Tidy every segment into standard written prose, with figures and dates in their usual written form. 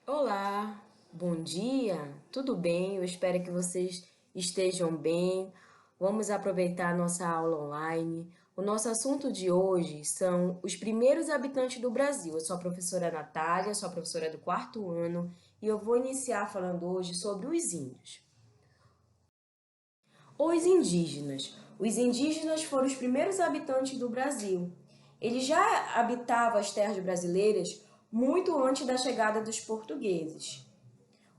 Olá, bom dia, tudo bem? Eu espero que vocês estejam bem. Vamos aproveitar a nossa aula online. O nosso assunto de hoje são os primeiros habitantes do Brasil. Eu sou a professora Natália, sou a professora do quarto ano e eu vou iniciar falando hoje sobre os índios. Os indígenas. Os indígenas foram os primeiros habitantes do Brasil. Eles já habitavam as terras brasileiras muito antes da chegada dos portugueses.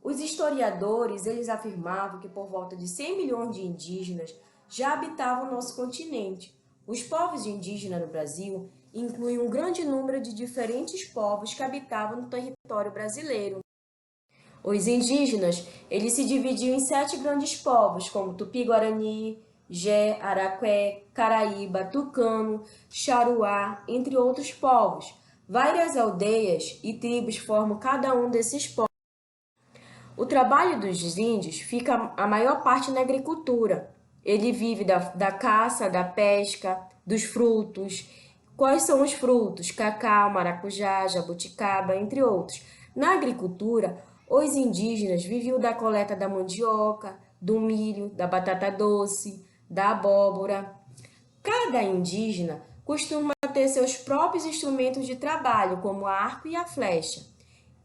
Os historiadores, eles afirmavam que por volta de 100 milhões de indígenas já habitavam o nosso continente. Os povos indígenas no Brasil incluem um grande número de diferentes povos que habitavam no território brasileiro. Os indígenas, eles se dividiam em 7 grandes povos, como Tupi-Guarani, Jé, Araqué, Caraíba, Tucano, Xaruá, entre outros povos. Várias aldeias e tribos formam cada um desses povos. O trabalho dos índios fica a maior parte na agricultura. Ele vive da caça, da pesca, dos frutos. Quais são os frutos? Cacau, maracujá, jabuticaba, entre outros. Na agricultura, os indígenas viviam da coleta da mandioca, do milho, da batata doce, da abóbora. Cada indígena costuma ter seus próprios instrumentos de trabalho, como o arco e a flecha.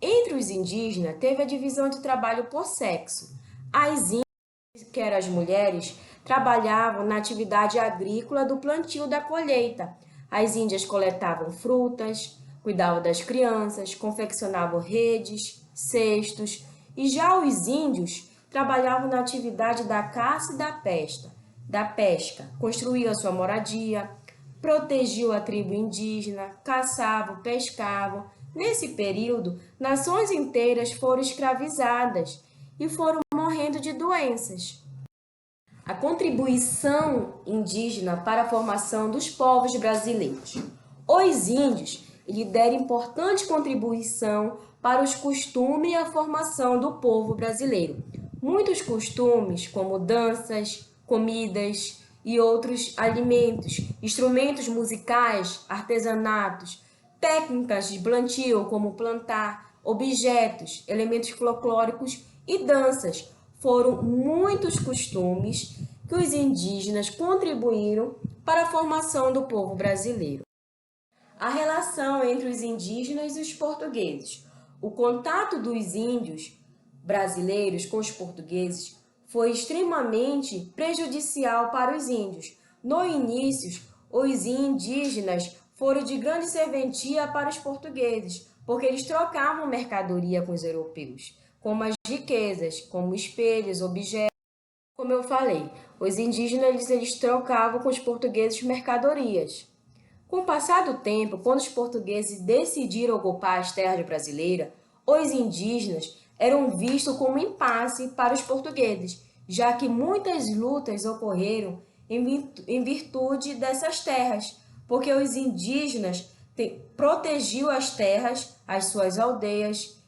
Entre os indígenas, teve a divisão de trabalho por sexo. As índias, que eram as mulheres, trabalhavam na atividade agrícola do plantio da colheita. As índias coletavam frutas, cuidavam das crianças, confeccionavam redes, cestos, e já os índios trabalhavam na atividade da caça e da pesca, construíam sua moradia, protegiam a tribo indígena, caçavam, pescavam. Nesse período, nações inteiras foram escravizadas e foram morrendo de doenças. A contribuição indígena para a formação dos povos brasileiros. Os índios deram importante contribuição para os costumes e a formação do povo brasileiro. Muitos costumes, como danças, comidas e outros alimentos, instrumentos musicais, artesanatos, técnicas de plantio, como plantar, objetos, elementos folclóricos e danças, foram muitos costumes que os indígenas contribuíram para a formação do povo brasileiro. A relação entre os indígenas e os portugueses. O contato dos índios brasileiros com os portugueses foi extremamente prejudicial para os índios. No início, os indígenas foram de grande serventia para os portugueses, porque eles trocavam mercadoria com os europeus, como as riquezas, como espelhos, objetos. Como eu falei, os indígenas eles trocavam com os portugueses mercadorias. Com o passar do tempo, quando os portugueses decidiram ocupar as terras brasileiras, os indígenas eram vistos como impasse para os portugueses, já que muitas lutas ocorreram em virtude dessas terras, porque os indígenas protegiam as terras, as suas aldeias,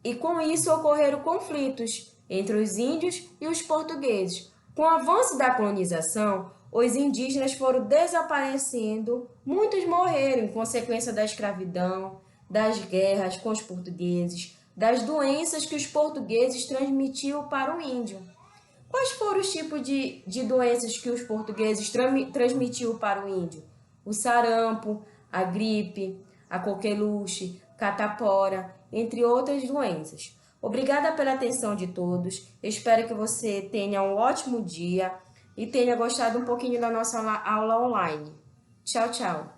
e com isso ocorreram conflitos entre os índios e os portugueses. Com o avanço da colonização, os indígenas foram desaparecendo, muitos morreram em consequência da escravidão, das guerras com os portugueses, das doenças que os portugueses transmitiam para o índio. Quais foram os tipos de doenças que os portugueses transmitiam para o índio? O sarampo, a gripe, a coqueluche, catapora, entre outras doenças. Obrigada pela atenção de todos. Eu espero que você tenha um ótimo dia e tenha gostado um pouquinho da nossa aula online. Tchau, tchau.